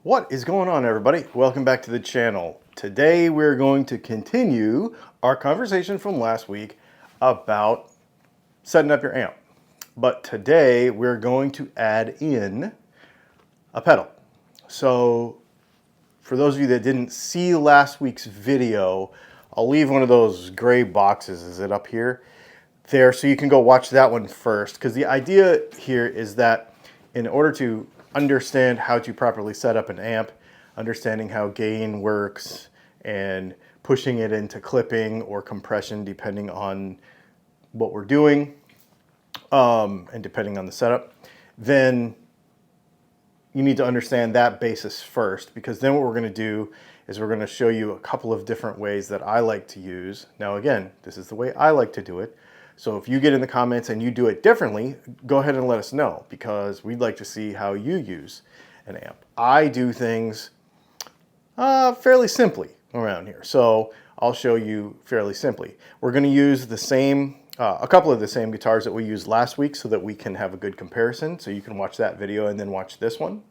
What is going on, everybody? Welcome back to the channel. Today we're going to continue our conversation from last week about setting up your amp. But today we're going to add in a pedal. So for those of you that didn't see last week's video, I'll leave one of those gray boxes. Is it up here? There, so you can go watch that one first, because the idea here is that in order to understand how to properly set up an amp, understanding how gain works, and pushing it into clipping or compression depending on what we're doing, and depending on the setup, then you need to understand that basis first, because then what we're going to do is we're going to show you a couple of different ways that I like to use. Now again, this is the way I like to do it. So if you get in the comments and you do it differently, go ahead and let us know, because we'd like to see how you use an amp. I do things fairly simply around here, so I'll show you fairly simply. We're going to use the same, a couple of the same guitars that we used last week so that we can have a good comparison, so you can watch that video and then watch this one.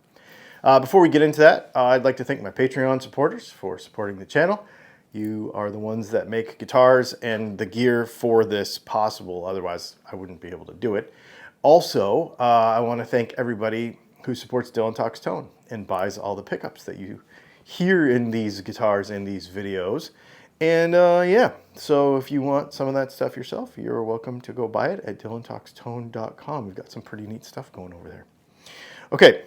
Before we get into that, I'd like to thank my Patreon supporters for supporting the channel. You are the ones that make guitars and the gear for this possible. Otherwise, I wouldn't be able to do it. Also, I want to thank everybody who supports Dylan Talks Tone and buys all the pickups that you hear in these guitars and these videos. And yeah, so if you want some of that stuff yourself, you're welcome to go buy it at dylantalkstone.com. We've got some pretty neat stuff going over there. Okay,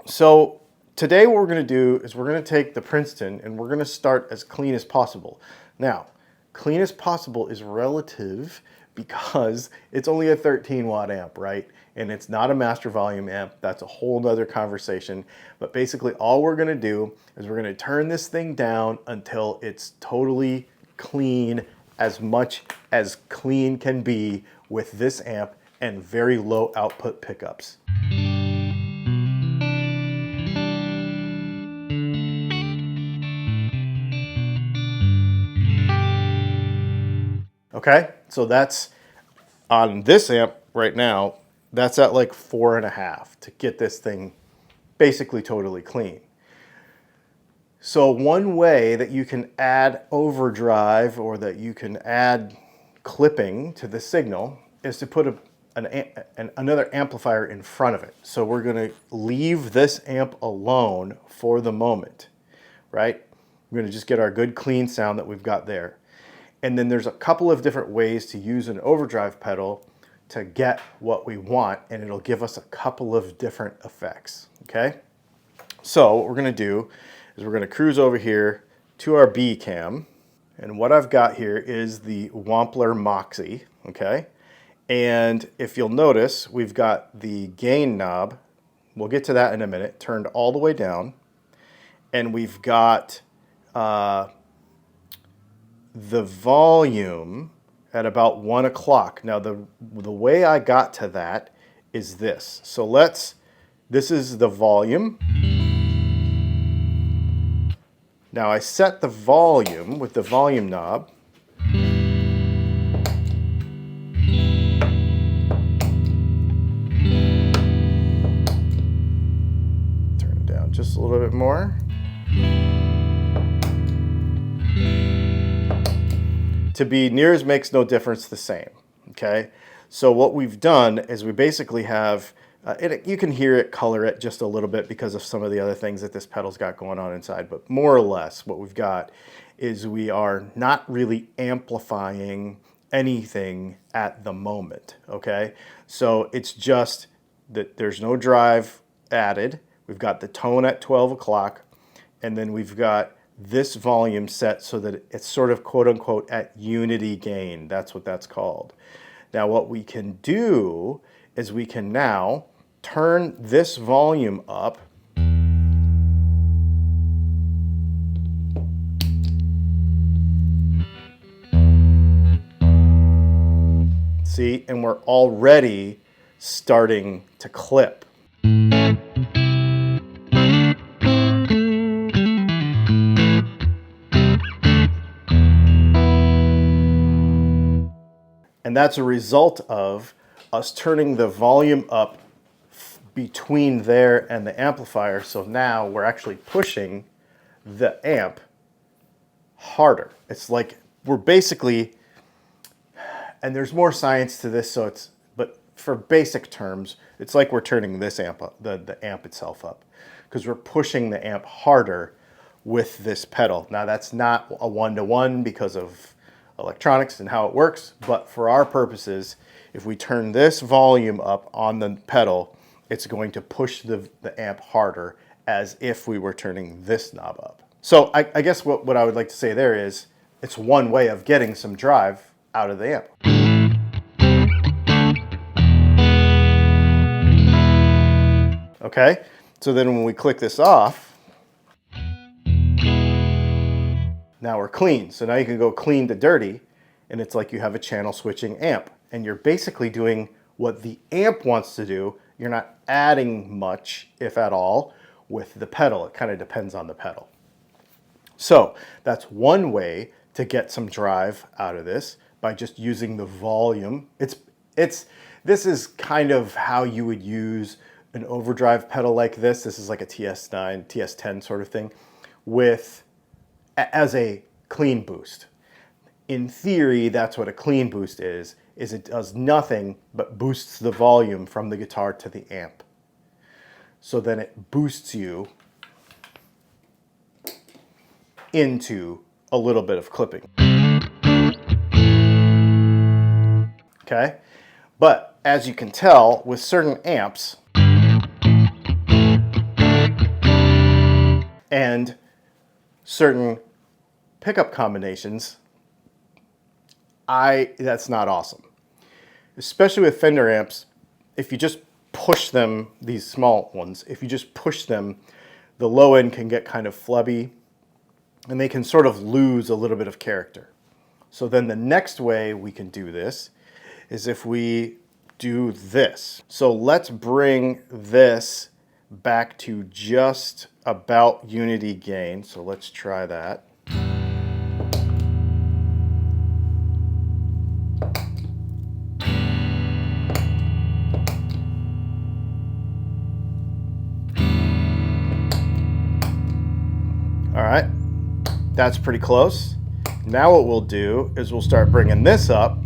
so today what we're going to do is we're going to take the Princeton and we're going to start as clean as possible. Now, clean as possible is relative because it's only a 13 watt amp, right? And it's not a master volume amp. That's a whole nother conversation. But basically all we're going to do is we're going to turn this thing down until it's totally clean, as much as clean can be with this amp and very low output pickups. Okay, so that's on this amp right now, that's at like 4.5 to get this thing basically totally clean. So one way that you can add overdrive or that you can add clipping to the signal is to put another amplifier in front of it. So we're going to leave this amp alone for the moment, right? We're going to just get our good clean sound that we've got there. And then there's a couple of different ways to use an overdrive pedal to get what we want, and it'll give us a couple of different effects, okay? So what we're gonna do is we're gonna cruise over here to our B cam, and what I've got here is the Wampler Moxie, okay? And if you'll notice, we've got the gain knob, we'll get to that in a minute, turned all the way down, and we've got the volume at about 1 o'clock. Now the way I got to that is this. So this is the volume. Now I set the volume with the volume knob. Turn it down just a little bit more. To be near as makes no difference the same, okay? So what we've done is we basically have, you can hear it, color it just a little bit because of some of the other things that this pedal's got going on inside, but more or less what we've got is we are not really amplifying anything at the moment, okay? So it's just that there's no drive added. We've got the tone at 12 o'clock, and then we've got this volume set so that it's sort of quote unquote at unity gain. That's what that's called. Now what we can do is we can now turn this volume up . See, and we're already starting to clip. And that's a result of us turning the volume up between there and the amplifier. So now we're actually pushing the amp harder. It's like we're basically, and there's more science to this, so it's, but for basic terms, it's like we're turning this amp up, the amp itself up, because we're pushing the amp harder with this pedal. Now that's not a one-to-one because of electronics and how it works, but for our purposes, if we turn this volume up on the pedal, it's going to push the amp harder as if we were turning this knob up. So I guess what I would like to say there is, it's one way of getting some drive out of the amp. Okay, so then when we click this off, now we're clean. So now you can go clean to dirty, and it's like you have a channel switching amp. And you're basically doing what the amp wants to do. You're not adding much, if at all, with the pedal. It kind of depends on the pedal. So that's one way to get some drive out of this, by just using the volume. This is kind of how you would use an overdrive pedal like this. This is like a TS9, TS10 sort of thing, as a clean boost. In theory, that's what a clean boost is it does nothing but boosts the volume from the guitar to the amp. So then it boosts you into a little bit of clipping. Okay? But as you can tell, with certain amps and certain pickup combinations, that's not awesome. Especially with Fender amps, if you just push them, these small ones, if you just push them, the low end can get kind of flubby and they can sort of lose a little bit of character. So then the next way we can do this is if we do this. So let's bring this back to just about unity gain. So let's try that. All right, that's pretty close. Now what we'll do is we'll start bringing this up.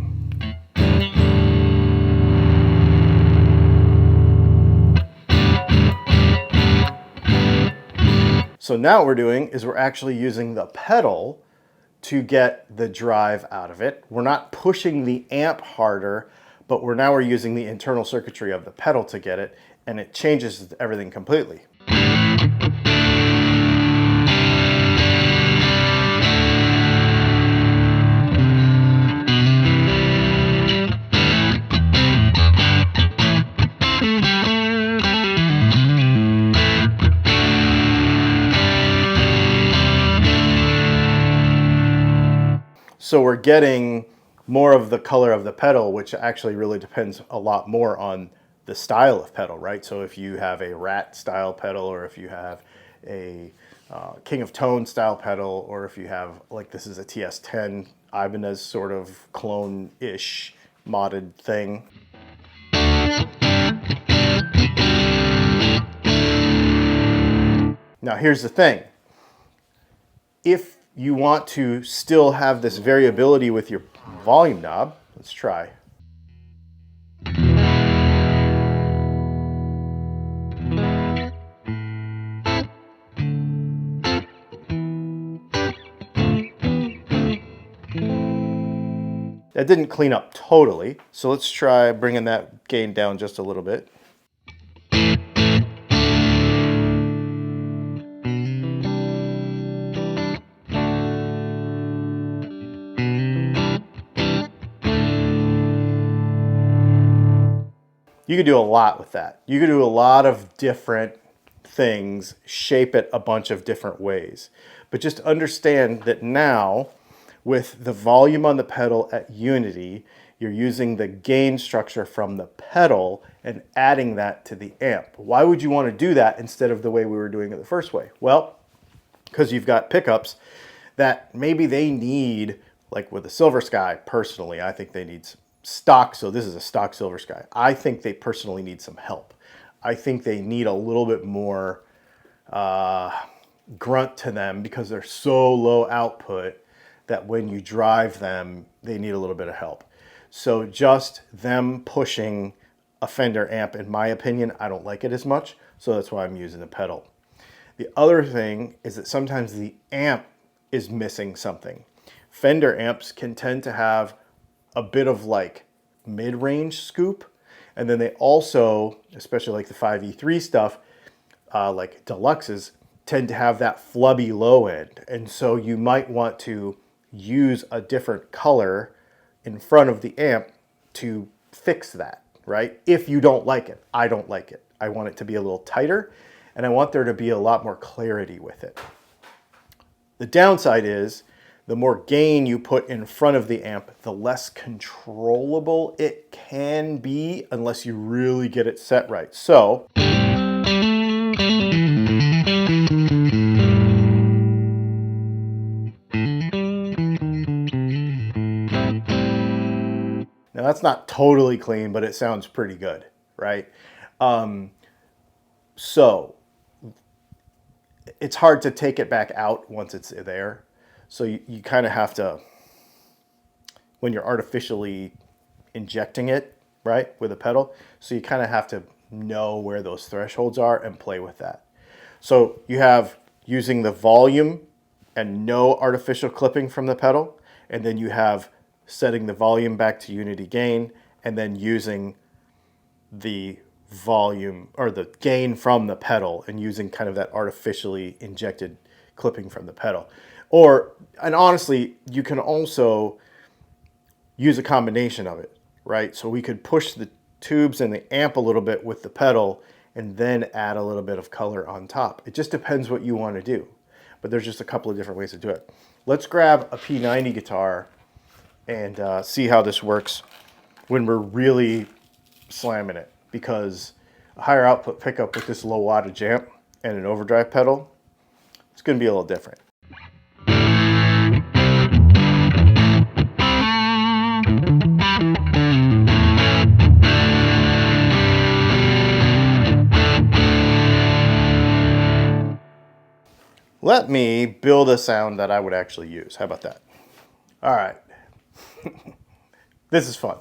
So now what we're doing is we're actually using the pedal to get the drive out of it. We're not pushing the amp harder, but we're using the internal circuitry of the pedal to get it, and it changes everything completely. So we're getting more of the color of the pedal, which actually really depends a lot more on the style of pedal, right? So if you have a Rat style pedal, or if you have a King of Tone style pedal, or if you have, like this is a TS10 Ibanez sort of clone-ish modded thing. Now here's the thing. If you want to still have this variability with your volume knob, let's try. That didn't clean up totally, so let's try bringing that gain down just a little bit. You could do a lot with that. You could do a lot of different things, shape it a bunch of different ways. But just understand that now, with the volume on the pedal at unity, you're using the gain structure from the pedal and adding that to the amp. Why would you want to do that instead of the way we were doing it the first way? Well, because you've got pickups that maybe they need, like with the Silver Sky, personally, I think they need stock, so this is a stock Silver Sky. I think they personally need some help. I think they need a little bit more grunt to them because they're so low output that when you drive them, they need a little bit of help. So just them pushing a Fender amp, in my opinion, I don't like it as much. So that's why I'm using the pedal. The other thing is that sometimes the amp is missing something. Fender amps can tend to have a bit of like mid-range scoop. And then they also, especially like the 5E3 stuff, like deluxes, tend to have that flubby low end. And so you might want to use a different color in front of the amp to fix that, right? If you don't like it. I don't like it. I want it to be a little tighter, and I want there to be a lot more clarity with it. The downside is the more gain you put in front of the amp, the less controllable it can be unless you really get it set right. So now that's not totally clean, but it sounds pretty good, right? So it's hard to take it back out once it's there. So you kind of have to, when you're artificially injecting it, right, with a pedal, so you kind of have to know where those thresholds are and play with that. So you have using the volume and no artificial clipping from the pedal, and then you have setting the volume back to unity gain, and then using the volume or the gain from the pedal and using kind of that artificially injected clipping from the pedal. And honestly, you can also use a combination of it, right? So we could push the tubes and the amp a little bit with the pedal and then add a little bit of color on top. It just depends what you want to do, but there's just a couple of different ways to do it. Let's grab a P90 guitar and see how this works when we're really slamming it, because a higher output pickup with this low wattage amp and an overdrive pedal, it's going to be a little different. Let me build a sound that I would actually use. How about that? All right. This is fun.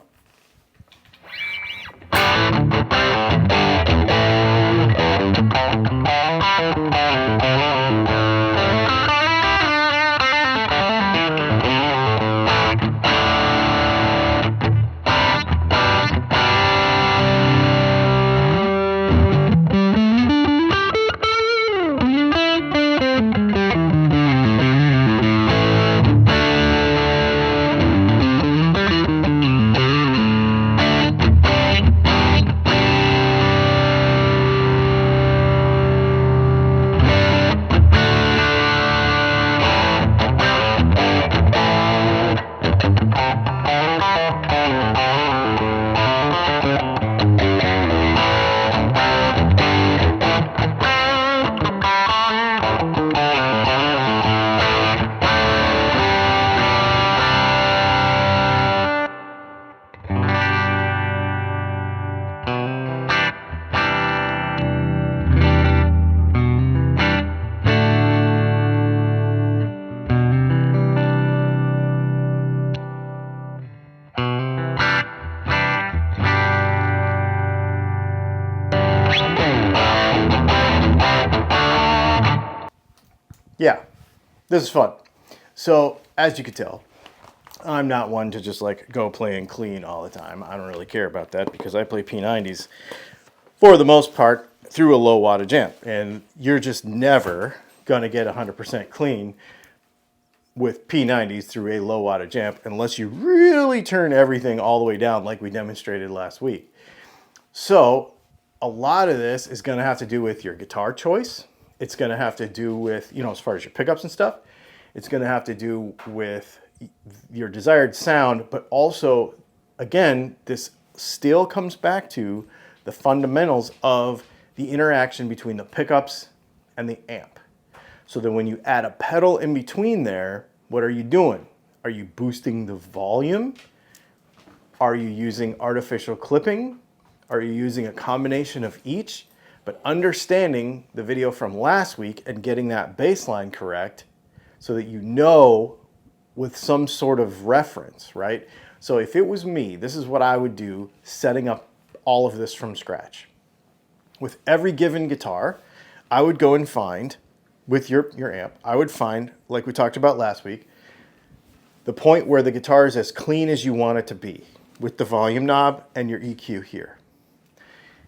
Yeah, this is fun. So as you can tell, I'm not one to just like go playing clean all the time. I don't really care about that because I play P90s for the most part through a low wattage amp, and you're just never gonna get 100% clean with P90s through a low wattage amp unless you really turn everything all the way down like we demonstrated last week. So a lot of this is gonna have to do with your guitar choice. It's gonna have to do with, as far as your pickups and stuff, it's gonna have to do with your desired sound, but also, again, this still comes back to the fundamentals of the interaction between the pickups and the amp. So then when you add a pedal in between there, what are you doing? Are you boosting the volume? Are you using artificial clipping? Are you using a combination of each? But understanding the video from last week and getting that baseline correct so that you know with some sort of reference, right? So if it was me, this is what I would do setting up all of this from scratch. With every given guitar, I would go and find, with your amp, I would find, like we talked about last week, the point where the guitar is as clean as you want it to be with the volume knob and your EQ here.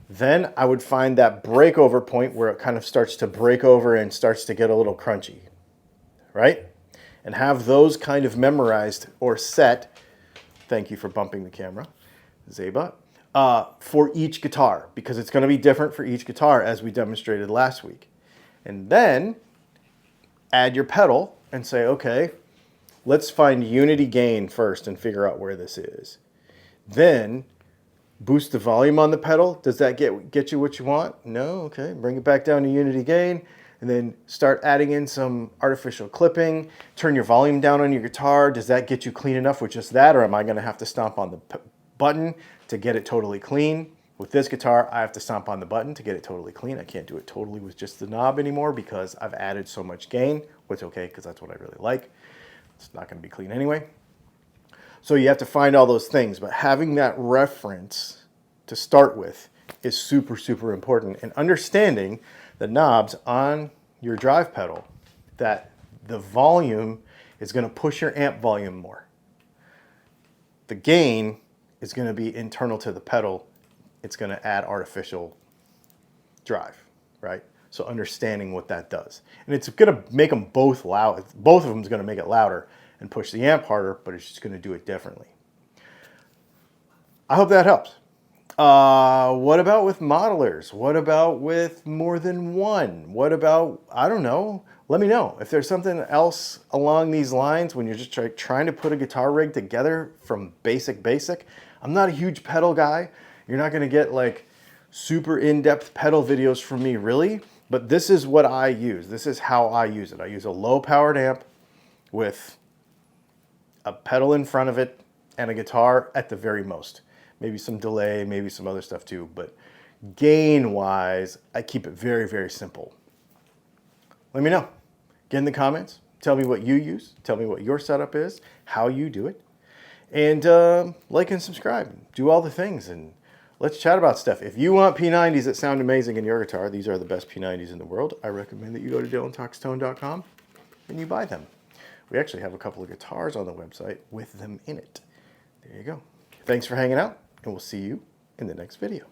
Then I would find that breakover point where it kind of starts to break over and starts to get a little crunchy, right? And have those kind of memorized or set. Thank you for bumping the camera, Zeba. For each guitar, because it's going to be different for each guitar as we demonstrated last week. And then add your pedal and say, okay, let's find unity gain first and figure out where this is. Then boost the volume on the pedal. Does that get you what you want? No? Okay. Bring it back down to unity gain and then start adding in some artificial clipping. Turn your volume down on your guitar. Does that get you clean enough with just that, or am I going to have to stomp on the button to get it totally clean? With this guitar, I have to stomp on the button to get it totally clean. I can't do it totally with just the knob anymore because I've added so much gain, which is okay because that's what I really like. It's not going to be clean anyway. So you have to find all those things, but having that reference to start with is super, super important. And understanding the knobs on your drive pedal, that the volume is going to push your amp volume more. The gain is going to be internal to the pedal. It's going to add artificial drive, right? So understanding what that does. And it's going to make them both loud. Both of them is going to make it louder and push the amp harder, but it's just going to do it differently. I hope that helps. What about with modelers? What about with more than one? What about, I don't know, let me know. If there's something else along these lines when you're just trying to put a guitar rig together from basic. I'm not a huge pedal guy. You're not going to get like super in-depth pedal videos from me, really. But this is what I use. This is how I use it. I use a low-powered amp with a pedal in front of it and a guitar at the very most. Maybe some delay, maybe some other stuff too. But gain-wise, I keep it very, very simple. Let me know. Get in the comments. Tell me what you use. Tell me what your setup is, how you do it. And like and subscribe. Do all the things and let's chat about stuff. If you want P90s that sound amazing in your guitar, these are the best P90s in the world. I recommend that you go to dylantalkstone.com and you buy them. We actually have a couple of guitars on the website with them in it. There you go. Thanks for hanging out, and we'll see you in the next video.